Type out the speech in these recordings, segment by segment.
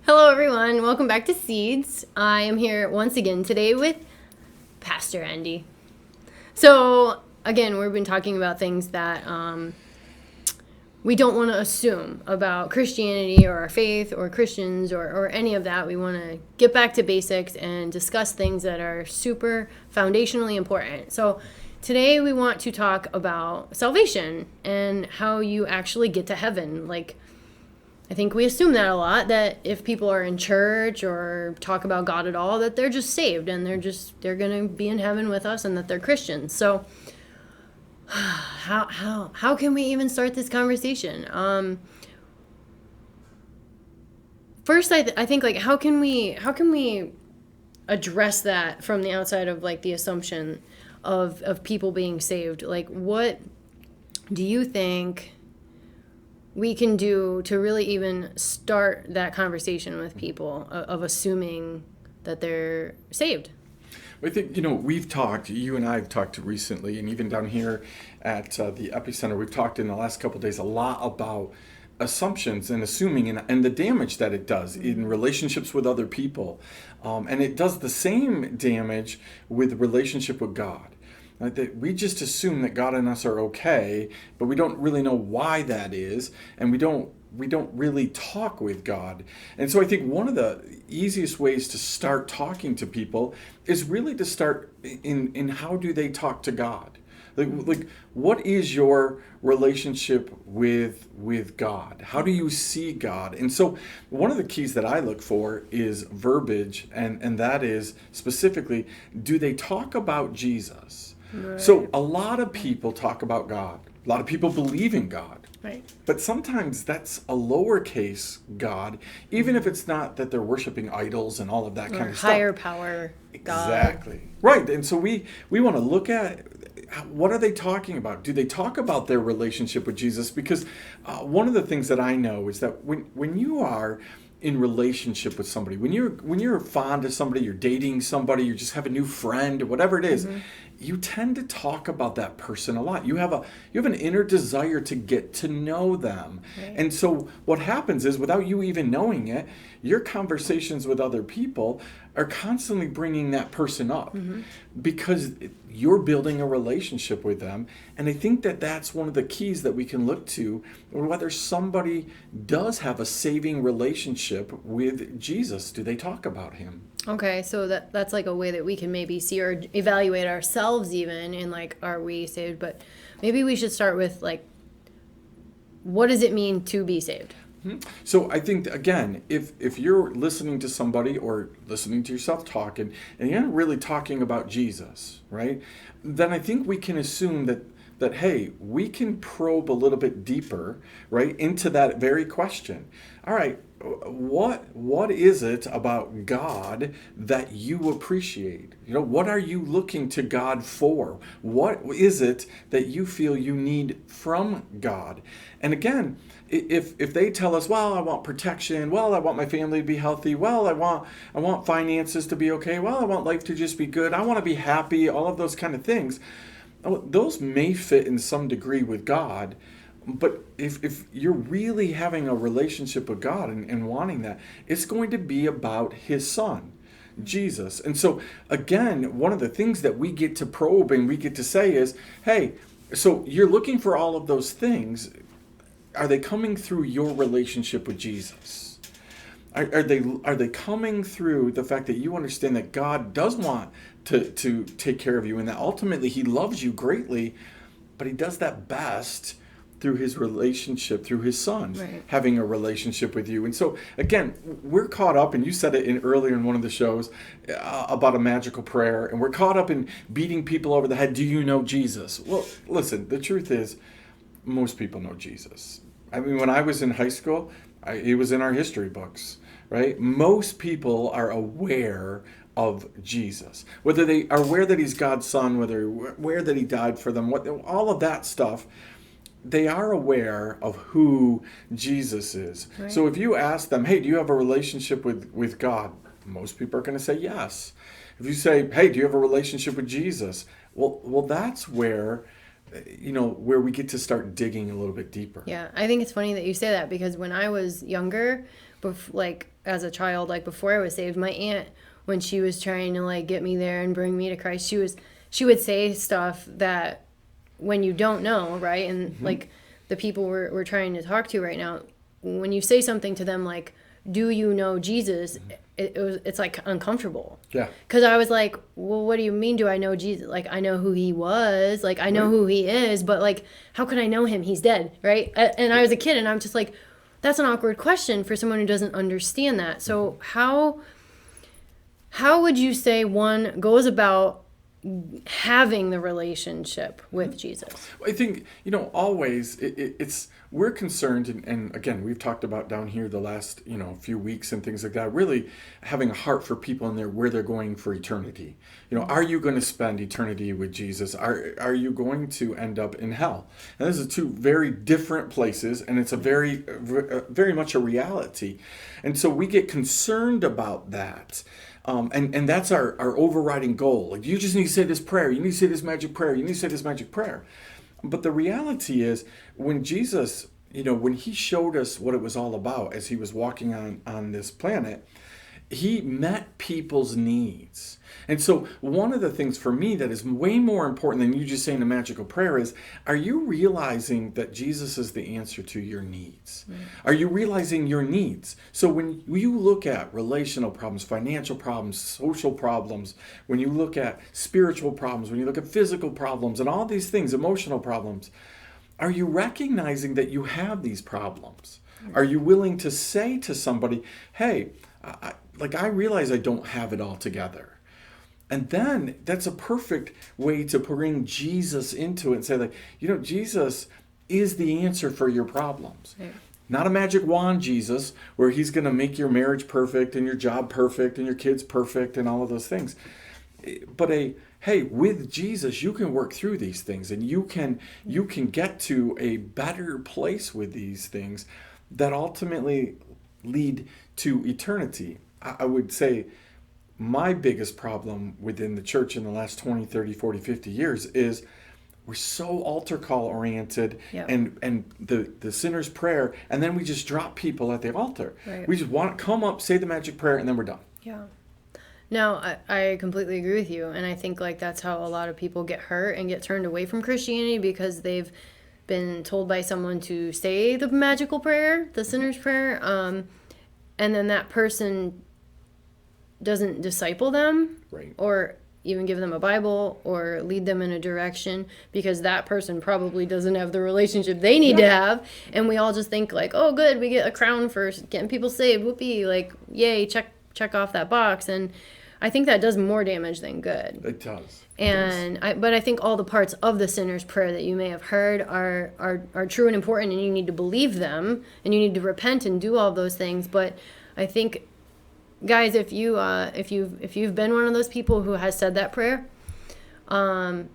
Hello, everyone. Welcome back to Seeds. I am here once again today with Pastor Andy. So, again, we've been talking about things that we don't want to assume about Christianity or our faith or Christians or any of that. We want to get back to basics and discuss things that are super foundationally important. So, today we want to talk about salvation and how you actually get to heaven. I think we assume that a lot, that if people are in church or talk about God at all, that they're just saved and they're going to be in heaven with us and that they're Christians. So how can we even start this conversation? First, I think how can we address that from the outside of the assumption of people being saved? What do you think we can do to really even start that conversation with people of assuming that they're saved? I think, we've talked, you and I have talked recently, and even down here at the Epicenter, we've talked in the last couple of days a lot about assumptions and assuming and the damage that it does in relationships with other people. And it does the same damage with relationship with God. That we just assume that God and us are okay, but we don't really know why that is, and we don't really talk with God. And so I think one of the easiest ways to start talking to people is really to start in how do they talk to God? Like what is your relationship with God? How do you see God? And so one of the keys that I look for is verbiage, and that is specifically, do they talk about Jesus? Right. So a lot of people talk about God. A lot of people believe in God. Right. But sometimes that's a lowercase God, even if it's not that they're worshiping idols and all of that kind of stuff. Higher power God. Exactly. Right. And so we want to look at what are they talking about? Do they talk about their relationship with Jesus? Because one of the things that I know is that when you are in relationship with somebody, when you're fond of somebody, you're dating somebody, you just have a new friend, whatever it is, you tend to talk about that person a lot. You have an inner desire to get to know them. Right. And so what happens is, without you even knowing it, your conversations with other people are constantly bringing that person up because you're building a relationship with them. And I think that that's one of the keys that we can look to whether somebody does have a saving relationship with Jesus. Do they talk about him? Okay, so that's like a way that we can maybe see or evaluate ourselves even in are we saved? But maybe we should start with what does it mean to be saved? So I think, again, if you're listening to somebody or listening to yourself talking and you're not really talking about Jesus, right, then I think we can assume that hey, we can probe a little bit deeper, right, into that very question. All right, what is it about God that you appreciate? What are you looking to God for? What is it that you feel you need from God? And again, if they tell us, well, I want protection, well, I want my family to be healthy, well, I want finances to be okay, well, I want life to just be good, I want to be happy, all of those kind of things, those may fit in some degree with God. But if you're really having a relationship with God and wanting that, it's going to be about his son, Jesus. And so, again, one of the things that we get to probe and we get to say is, hey, so you're looking for all of those things. Are they coming through your relationship with Jesus? Are they coming through the fact that you understand that God does want to take care of you and that ultimately he loves you greatly, but he does that best through his relationship, through his son, right, having a relationship with you. And so, again, we're caught up, and you said it earlier in one of the shows about a magical prayer, and we're caught up in beating people over the head. Do you know Jesus? Well, listen, the truth is, most people know Jesus. I mean, when I was in high school, it was in our history books, right? Most people are aware of Jesus. Whether they are aware that he's God's son, whether aware that he died for them, all of that stuff, they are aware of who Jesus is. Right. So if you ask them, hey, do you have a relationship with God? Most people are going to say yes. If you say, hey, do you have a relationship with Jesus? Well, that's where where we get to start digging a little bit deeper. Yeah, I think it's funny that you say that, because when I was younger, like as a child, like before I was saved, my aunt, when she was trying to like get me there and bring me to Christ, she would say stuff that when you don't know, right? And like the people we're trying to talk to right now, when you say something to them like, do you know Jesus? It's like uncomfortable. Yeah. Because I was like, well, what do you mean, do I know Jesus? Like, I know who he was. Like, I know who he is. But, like, how can I know him? He's dead, right? And I was a kid, and I'm just like, that's an awkward question for someone who doesn't understand that. So how would you say one goes about having the relationship with Jesus? I think, always it's we're concerned, and again, we've talked about down here the last, few weeks and things like that, really having a heart for people in there where they're going for eternity. Are you going to spend eternity with Jesus? Are you going to end up in hell? And this is two very different places, and it's a very much a reality. And so we get concerned about that. And that's our overriding goal. Like, you just need to say this prayer. You need to say this magic prayer. You need to say this magic prayer. But the reality is, when Jesus, when he showed us what it was all about as he was walking on this planet, he met people's needs. And so one of the things for me that is way more important than you just saying a magical prayer is, are you realizing that Jesus is the answer to your needs? Are you realizing your needs? So when you look at relational problems, financial problems, social problems, when you look at spiritual problems, when you look at physical problems and all these things, emotional problems, are you recognizing that you have these problems? Are you willing to say to somebody, hey, I realize I don't have it all together. And then that's a perfect way to bring Jesus into it and say, like, Jesus is the answer for your problems. Yeah. Not a magic wand Jesus, where he's going to make your marriage perfect and your job perfect and your kids perfect and all of those things. But hey, with Jesus, you can work through these things, and you can get to a better place with these things that ultimately lead to eternity. I would say my biggest problem within the church in the last 20, 30, 40, 50 years is we're so altar call oriented. Yep. and the sinner's prayer, and then we just drop people at the altar. Right. We just want to come up, say the magic prayer, and then we're done. Yeah. No, I completely agree with you. And I think like that's how a lot of people get hurt and get turned away from Christianity, because they've been told by someone to say the magical prayer, the sinner's prayer, and then that person doesn't disciple them, right, or even give them a Bible or lead them in a direction, because that person probably doesn't have the relationship they need to have. And we all just think like, oh, good, we get a crown for getting people saved. Whoopee, like, yay, check off that box. And I think that does more damage than good. It does. But I think all the parts of the sinner's prayer that you may have heard are true and important, and you need to believe them, and you need to repent and do all those things. But I think, guys, if you've been one of those people who has said that prayer, and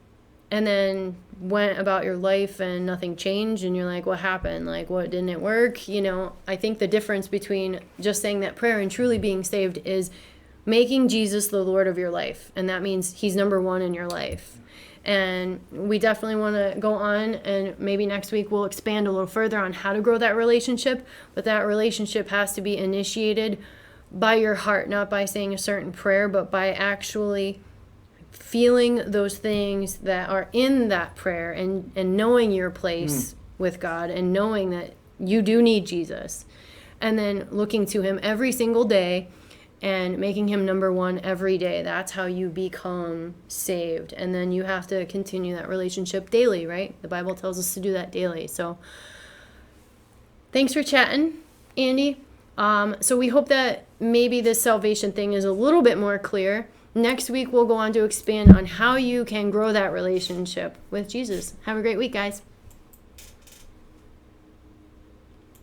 then went about your life and nothing changed, and you're like, what happened? Like, what, didn't it work? I think the difference between just saying that prayer and truly being saved is making Jesus the Lord of your life. And that means he's number one in your life. And we definitely want to go on, and maybe next week we'll expand a little further on how to grow that relationship. But that relationship has to be initiated by your heart, not by saying a certain prayer, but by actually feeling those things that are in that prayer, and knowing your place with God, and knowing that you do need Jesus, and then looking to him every single day and making him number one every day. That's how you become saved. And then you have to continue that relationship daily, right? The Bible tells us to do that daily. So thanks for chatting, Andy. So we hope that maybe this salvation thing is a little bit more clear. Next week, we'll go on to expand on how you can grow that relationship with Jesus. Have a great week, guys.